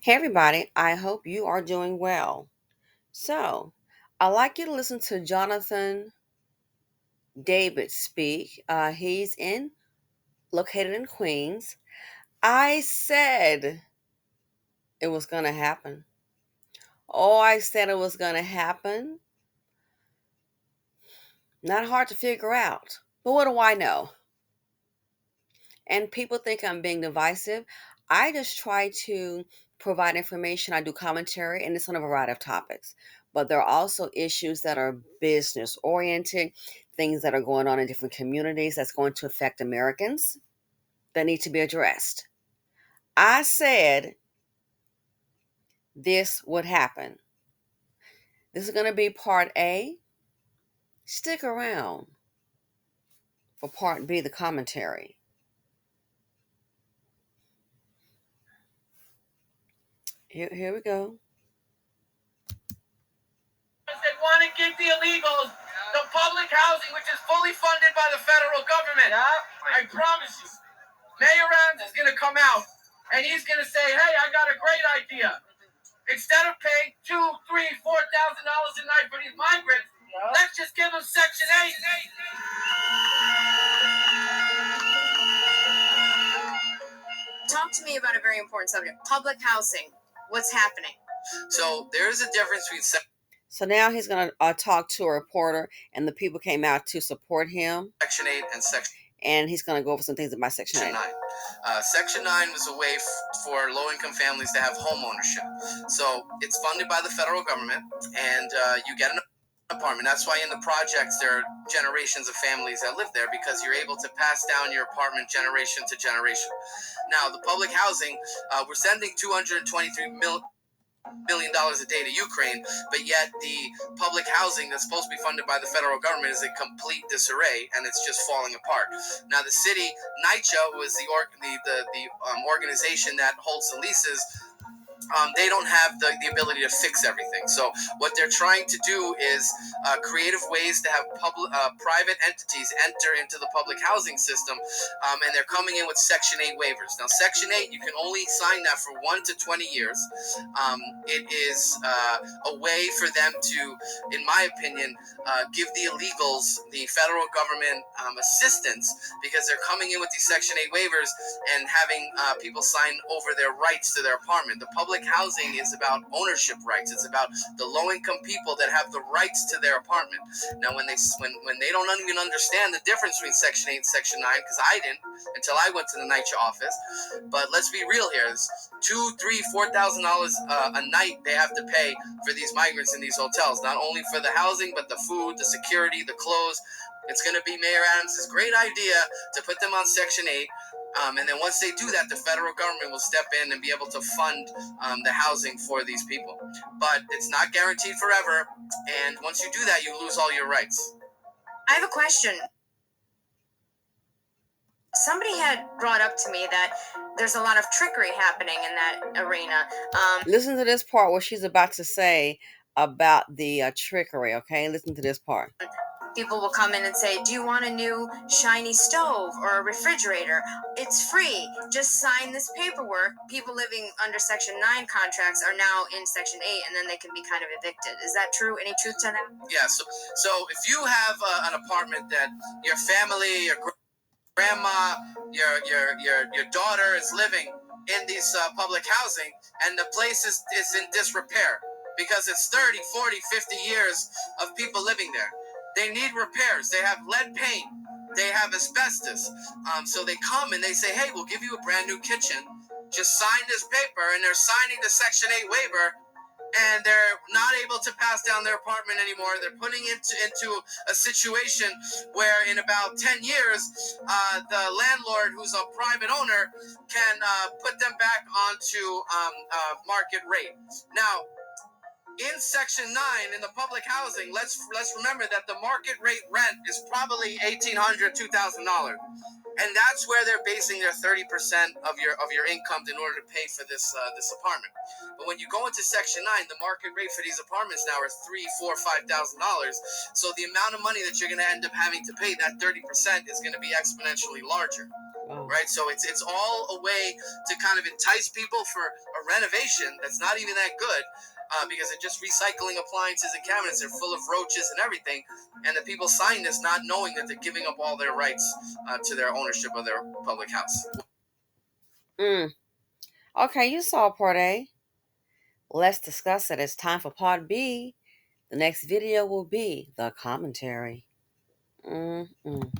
Hey, everybody, I hope you are doing well. So, I'd like you to listen to Jonathan David speak. He's located in Queens. I said it was going to happen. Oh, I said it was going to happen. Not hard to figure out. But what do I know? And people think I'm being divisive. I just try to provide information. I do commentary, and it's on a variety of topics. But there are also issues that are business oriented, things that are going on in different communities that's going to affect Americans that need to be addressed. I said this would happen. This is going to be part A. Stick around for part B, the commentary. Here we go. That want to give the illegals the public housing, which is fully funded by the federal government. I promise you. Mayor Adams is going to come out and he's going to say, hey, I got a great idea. Instead of paying $2, $3, $4,000 a night for these migrants, let's just give them Section 8. Talk to me about a very important subject, public housing. What's happening? So there's a difference between So now he's going to talk to a reporter, and the people came out to support him. Section 8 and Section And he's going to go over some things about Section 8. 9. Section 9 was a way for low-income families to have home ownership. So it's funded by the federal government, and you get an apartment. That's why in the projects there are generations of families that live there, because you're able to pass down your apartment generation to generation. Now, the public housing, we're sending $223 million a day to Ukraine, but yet the public housing that's supposed to be funded by the federal government is in complete disarray, and it's just falling apart. Now, the city, NYCHA, who is the organization that holds the leases, they don't have the ability to fix everything. So what they're trying to do is creative ways to have private entities enter into the public housing system, and they're coming in with Section 8 waivers. Now, Section 8, you can only sign that for 1 to 20 years. It is a way for them to, in my opinion, give the illegals the federal government assistance, because they're coming in with these Section 8 waivers and having people sign over their rights to their apartment. The public housing is about ownership rights. It's about the low-income people that have the rights to their apartment. Now, when they don't even understand the difference between Section 8 and Section 9, because I didn't until I went to the NYCHA office. But let's be real here: it's $2, $3, $4,000 a night they have to pay for these migrants in these hotels. Not only for the housing, but the food, the security, the clothes. It's going to be Mayor Adams' great idea to put them on Section 8. And then once they do that, the federal government will step in and be able to fund the housing for these people. But it's not guaranteed forever. And once you do that, you lose all your rights. I have a question. Somebody had brought up to me that there's a lot of trickery happening in that arena. Listen to this part where she's about to say about the trickery, okay? Listen to this part. People will come in and say, do you want a new shiny stove or a refrigerator? It's free. Just sign this paperwork. People living under Section 9 contracts are now in Section 8, and then they can be kind of evicted. Is that true? Any truth to that? Yeah, so if you have an apartment that your family, your grandma, your daughter is living in these public housing, and the place is in disrepair because it's 30, 40, 50 years of people living there. They need repairs. They have lead paint. They have asbestos. So they come and they say, hey, we'll give you a brand new kitchen. Just sign this paper, and they're signing the Section 8 waiver, and they're not able to pass down their apartment anymore. They're putting it into a situation where in about 10 years, the landlord, who's a private owner, can put them back onto market rate. Now, in Section 9, in the public housing, let's remember that the market rate rent is probably $1,800, $2,000. And that's where they're basing their 30% of your income in order to pay for this apartment. But when you go into Section 9, the market rate for these apartments now are $3,000, $4,000, $5,000. So the amount of money that you're going to end up having to pay, that 30%, is going to be exponentially larger. Oh. right? So it's all a way to kind of entice people for a renovation that's not even that good, because they're just recycling appliances and cabinets. They're full of roaches and everything, and the people sign this not knowing that they're giving up all their rights to their ownership of their public house. Okay, you saw part A. Let's discuss it. It's time for part B. The next video will be the commentary. Mm-mm.